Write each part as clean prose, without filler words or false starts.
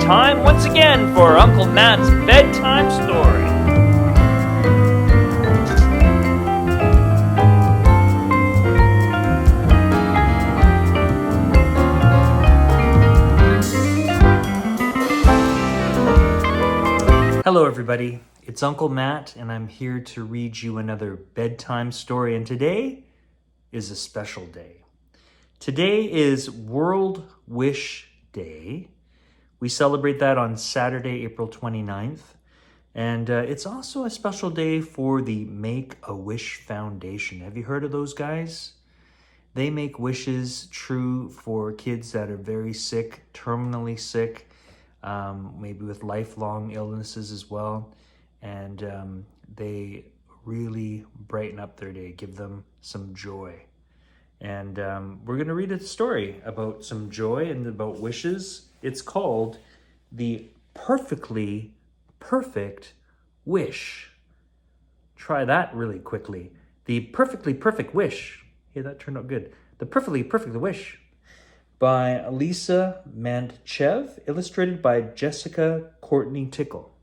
time once again for Uncle Matt's bedtime story. Hello everybody, it's Uncle Matt and I'm here to read you another bedtime story, and today is a special day. Today is World Wish Day. We celebrate that on Saturday, April 29th. And it's also a special day for the Make-A-Wish Foundation. Have you heard of those guys? They make wishes true for kids that are very sick, terminally sick, maybe with lifelong illnesses as well. And they really brighten up their day, give them some joy. And we're going to read a story about some joy and about wishes. It's called The Perfectly Perfect Wish. Try that really quickly. The Perfectly Perfect Wish. Hey, that turned out good. The Perfectly Perfect Wish by Lisa Mantchev, illustrated by Jessica Courtney-Tickle.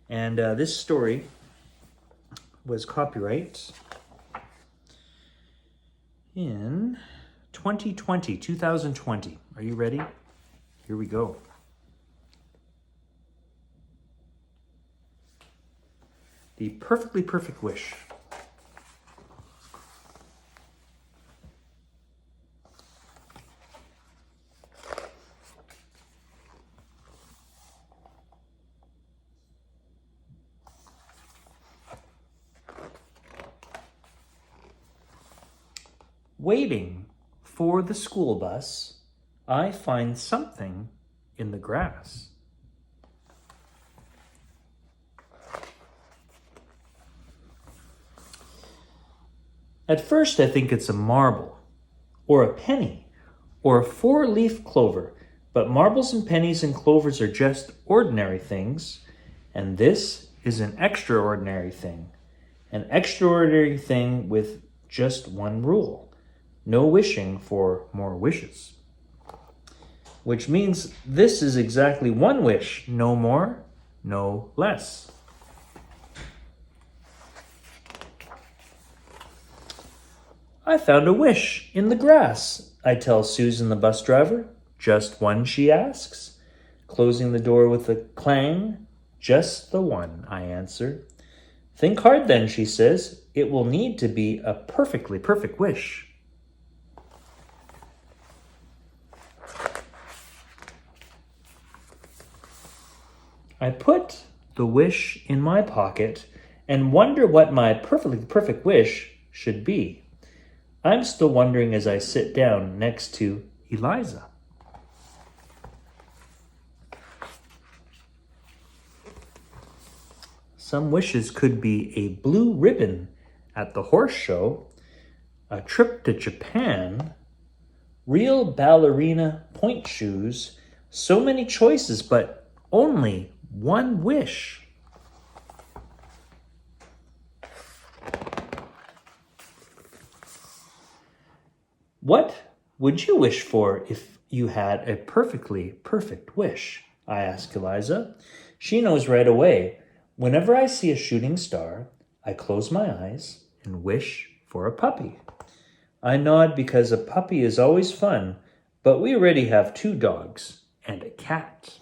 And this story was copyright in 2020. Are you ready? Here we go. The Perfectly Perfect Wish. Waiting for the school bus, I find something in the grass. At first, I think it's a marble, or a penny, or a four-leaf clover, but marbles and pennies and clovers are just ordinary things, and this is an extraordinary thing with just one rule. No wishing for more wishes. Which means this is exactly one wish, no more, no less. I found a wish in the grass, I tell Susan the bus driver. Just one, she asks, closing the door with a clang. Just the one, I answer. Think hard then, she says. It will need to be a perfectly perfect wish. I put the wish in my pocket and wonder what my perfectly perfect wish should be. I'm still wondering as I sit down next to Eliza. Some wishes could be a blue ribbon at the horse show, a trip to Japan, real ballerina point shoes, so many choices, but only one wish. What would you wish for if you had a perfectly perfect wish? I ask Eliza. She knows right away. Whenever I see a shooting star, I close my eyes and wish for a puppy. I nod because a puppy is always fun, but we already have 2 dogs and a cat.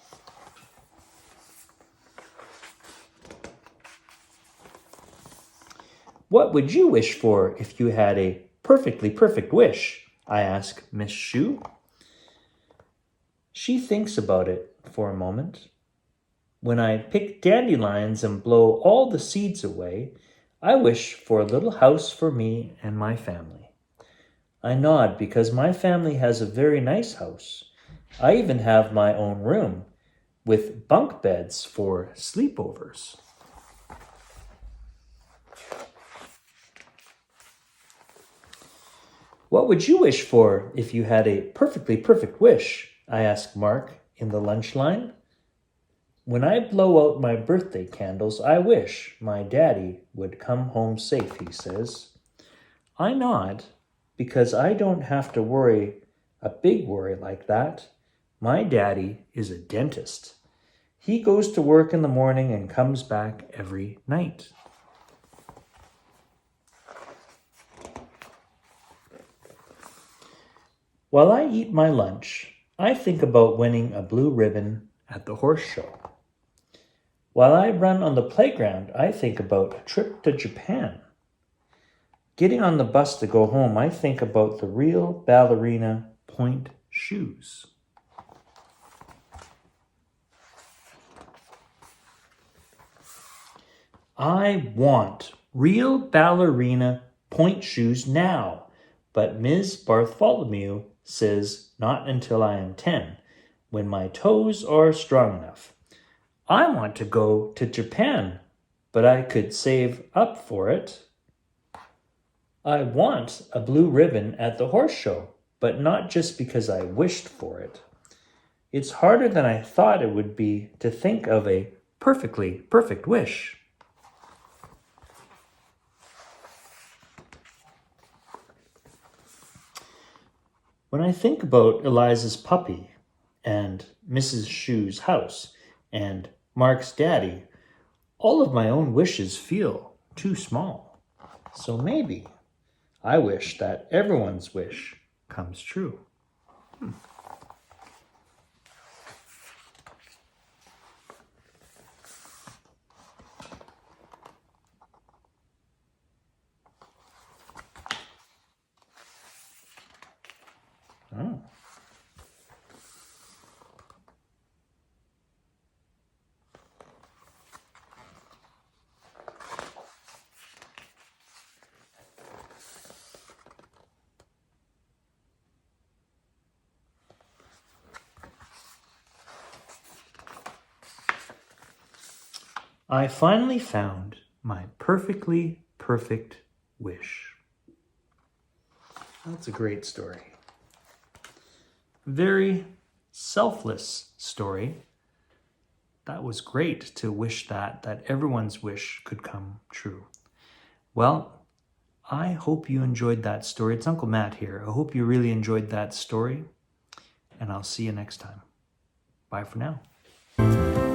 What would you wish for if you had a perfectly perfect wish? I ask Miss Shu. She thinks about it for a moment. When I pick dandelions and blow all the seeds away, I wish for a little house for me and my family. I nod because my family has a very nice house. I even have my own room with bunk beds for sleepovers. What would you wish for if you had a perfectly perfect wish? I ask Mark in the lunch line. When I blow out my birthday candles, I wish my daddy would come home safe, he says. I nod because I don't have to worry a big worry like that. My daddy is a dentist. He goes to work in the morning and comes back every night. While I eat my lunch, I think about winning a blue ribbon at the horse show. While I run on the playground, I think about a trip to Japan. Getting on the bus to go home, I think about the real ballerina point shoes. I want real ballerina point shoes now, but Ms. Bartholomew says not until I am 10, when my toes are strong enough. I want to go to Japan, but I could save up for it. I want a blue ribbon at the horse show, but not just because I wished for it. It's harder than I thought it would be to think of a perfectly perfect wish. When I think about Eliza's puppy and Mrs. Shu's house and Mark's daddy, all of my own wishes feel too small. So maybe I wish that everyone's wish comes true. Oh. I finally found my perfectly perfect wish. That's a great story. Very selfless story. That was great to wish that everyone's wish could come true. Well, I hope you enjoyed that story. It's Uncle Matt here. I hope you really enjoyed that story, and I'll see you next time. Bye for now.